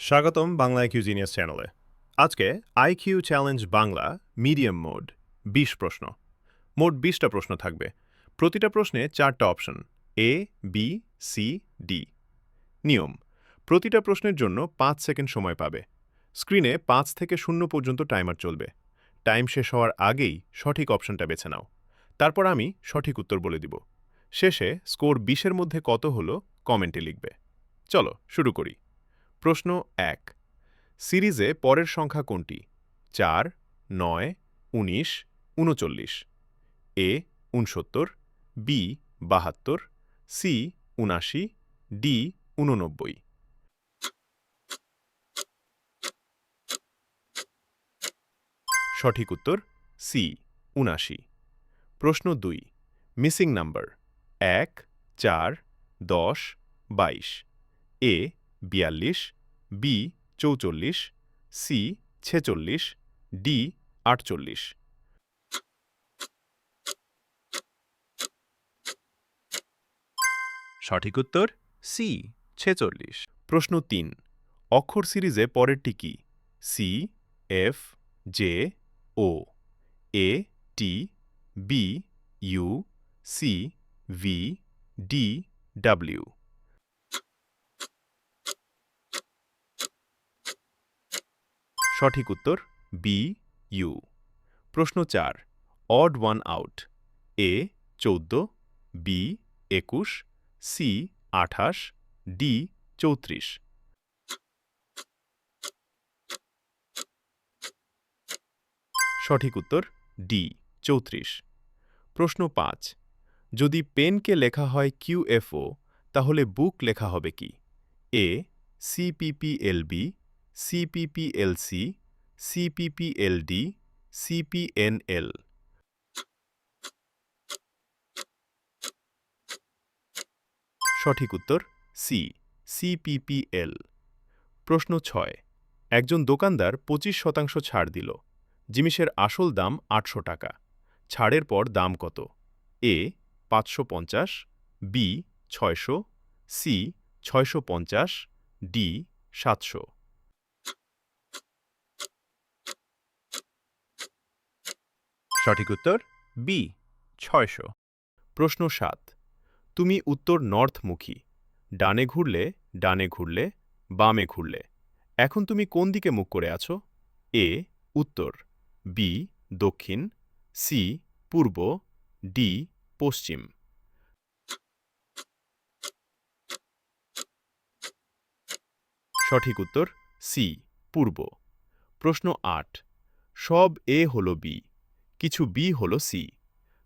স্বাগতম Bangla IQ genius চ্যানেলে। আজকে IQ challenge Bangla medium mode ২০ প্রশ্ন। মোট ২০টা প্রশ্ন থাকবে। প্রতিটা প্রশ্নে ৪টা option A, B, C, D. নিয়ম: প্রতিটা প্রশ্নের জন্য ৫ সেকেন্ড সময় পাবে। স্ক্রিনে ৫ থেকে ০ পর্যন্ত টাইমার চলবে। টাইম শেষ হওয়ার আগেই সঠিক অপশনটা বেছে নাও। তারপর আমি সঠিক উত্তর বলে দিব। শেষে স্কোর ২০-এর মধ্যে কত হলো কমেন্টে লিখবে। চলো শুরু করি। প্রশ্ন ১। সিরিজে পরের সংখ্যা কোনটি? ৪, ৯, ১৯, ৩৯। এ ৬৯, বি ৭২, সি ৭৯, ডি ৮৯। সঠিক উত্তর সি ৭৯। প্রশ্ন ২। Missing number: ১, ৪, ১০, ২২। এ ৪২, বি ৪৪, সি ৪৬, ডি ৪৮। সঠিক উত্তর সি ৪৬। প্রশ্ন ৩। অক্ষর সিরিজে পরেরটি কি? C, F, J, O. A T, B U, C V, D W. সঠিক উত্তর বি ইউ। প্রশ্ন ৪। Odd one out: A ১৪, B ২১, C ২৮, D ৩৪। সঠিক উত্তর ডি ৩৪। প্রশ্ন ৫। যদি পেনকে লেখা হয় কিউএফও, তাহলে বুক লেখা হবে কি? এ সিপিপিএলবি, সিপিপিএলসি, সিপিপিএলডি, সিপিএনএল। সঠিক উত্তর সি সিপিপিএল। প্রশ্ন ৬। একজন দোকানদার ২৫% ছাড় দিল। জিনিসের আসল দাম ৮০০ টাকা। ছাড়ের পর দাম কত? এ ৫৫০, বি ৬০০, সি ৬৫০, ডি ৭০০। সঠিক উত্তর বি ৬০০। প্রশ্ন ৭। তুমি উত্তর নর্থমুখী। ডানে ঘুরলে, ডানে ঘুরলে, বামে ঘুরলে। এখন তুমি কোন দিকে মুখ করে আছো? এ উত্তর, বি দক্ষিণ, সি পূর্ব, ডি পশ্চিম। সঠিক উত্তর সি পূর্ব। প্রশ্ন ৮। সব এ হলো বি, কিছু বি হলো সি।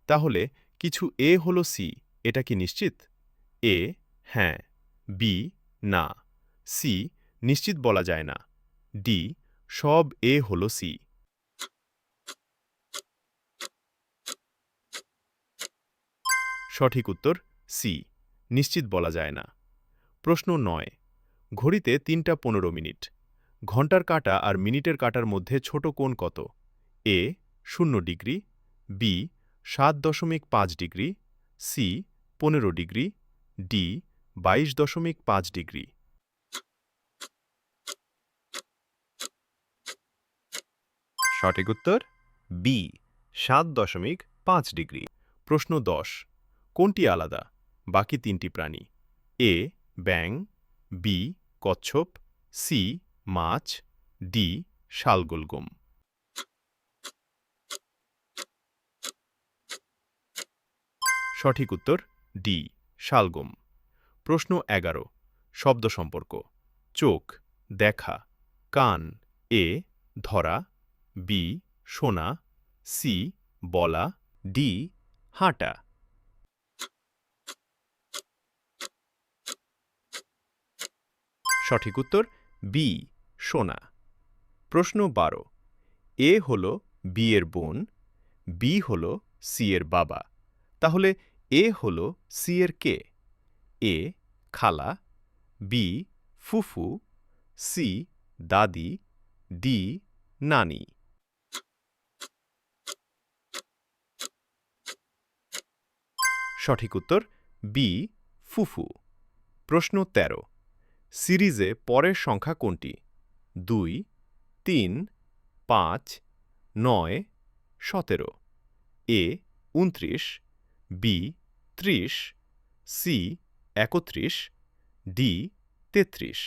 তাহলে কিছু এ হলো সি, এটা কি নিশ্চিত? এ হ্যাঁ, বি না, সি নিশ্চিত বলা যায় না, ডি সব এ হলো সি। সঠিক উত্তর সি নিশ্চিত বলা যায় না। প্রশ্ন ৯। ঘড়িতে ৩টা ১৫ মিনিট। ঘন্টার কাঁটা আর মিনিটের কাঁটার মধ্যে ছোট কোণ কত? এ ০ ডিগ্রি, বি ৭.৫ ডিগ্রি, সি ১৫ ডিগ্রি, ডি ২২.৫ ডিগ্রি। সঠিক উত্তর বি ৭.৫ ডিগ্রি। প্রশ্ন ১০। কোনটি আলাদা বাকি ৩টি প্রাণী? এ ব্যাঙ, বি কচ্ছপ, সি মাছ, ডি শালগোলগম। সঠিক উত্তর ডি শালগম। প্রশ্ন ১১। শব্দ সম্পর্ক: চোখ দেখা, কান এ ধরা, বি শোনা, সি বলা, ডি হাঁটা। সঠিক উত্তর বি শোনা। প্রশ্ন ১২। এ হল বি এর বোন, বি হল সি এর বাবা। তাহলে এ হল সি এর কে? এ খালা, বি ফুফু, সি দাদি, ডি নানি। সঠিক উত্তর বি ফুফু। প্রশ্ন ১৩। সিরিজে পরের সংখ্যা কোনটি? 2, 3, 5, 9, 17, এ 29, বি 30, সি 31, ডি 33।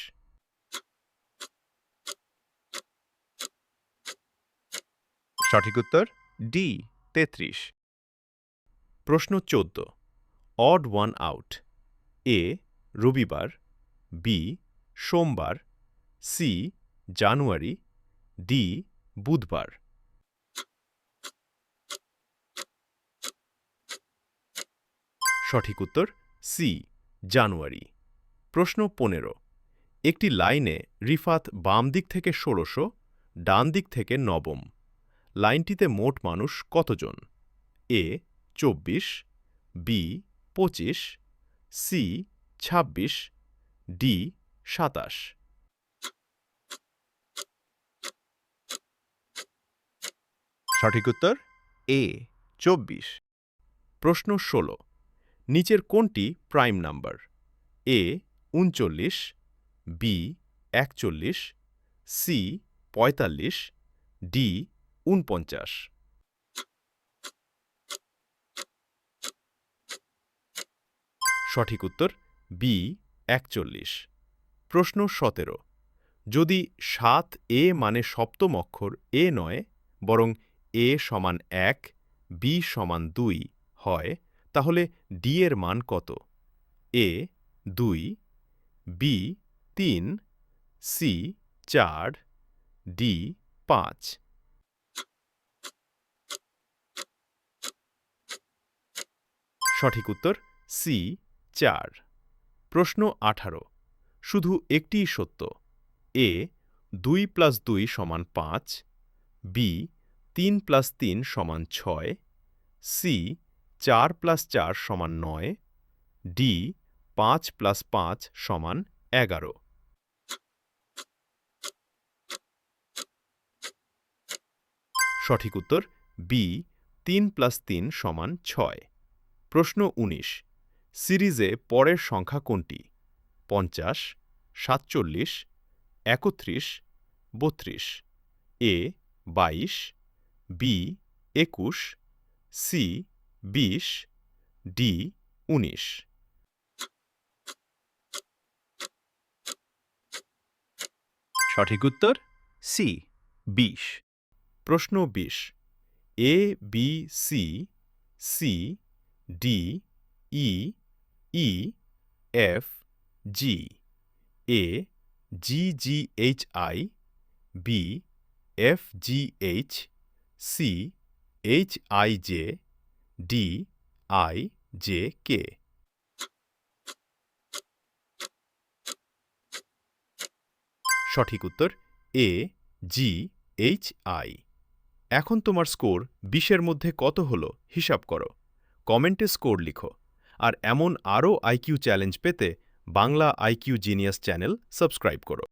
সঠিক উত্তর ডি 33। প্রশ্ন 14, অড ওয়ান আউট। এ রবিবার, বি সোমবার, সি জানুয়ারি, ডি বুধবার। সঠিক উত্তর সি জানুয়ারি। প্রশ্ন 15, একটি লাইনে রিফাত বাম দিক থেকে 1600, ডান দিক থেকে নবম। লাইনটিতে মোট মানুষ কতজন? এ 24, বি 25, সি 26, ডি 27। সঠিক উত্তর এ 24। প্রশ্ন 16, নিচের কোনটি প্রাইম নাম্বার? এ 39, বি 41, সি 45, ডি 49। সঠিক উত্তর বি 41। প্রশ্ন 17, যদি 7a মানে সপ্তম অক্ষর এ নয়, বরং এ সমান 1, বি সমান 2 হয়, তাহলে ডি এর মান কত? এ 2, বি 3, সি 4, ডি 5। সঠিক উত্তর সি 4। প্রশ্ন 18, শুধু একটিই সত্য। এ 2 + 2 = 5, বি 3 + 3 = 6, সি 4 + 4 = 9, ডি 5 + 5 = 11। সঠিক উত্তর বি 3 + 3 = 6। প্রশ্ন 19, সিরিজে পরের সংখ্যা কোনটি? 50, 47, 31, 32। A 22, B 21, C 20, D 19। সঠিক উত্তর সি 20। প্রশ্ন 20, A B C, C D E, E F G, A G G H I, B F G H, C H I J, D I J K. সঠিক উত্তর এ জি H I. এখন তোমার score 20-এর মধ্যে কত হলো হিসাব করো, কমেন্টে স্কোর লিখো। আর এমন আরও আইকিউ চ্যালেঞ্জ পেতে Bangla IQ genius channel subscribe করো।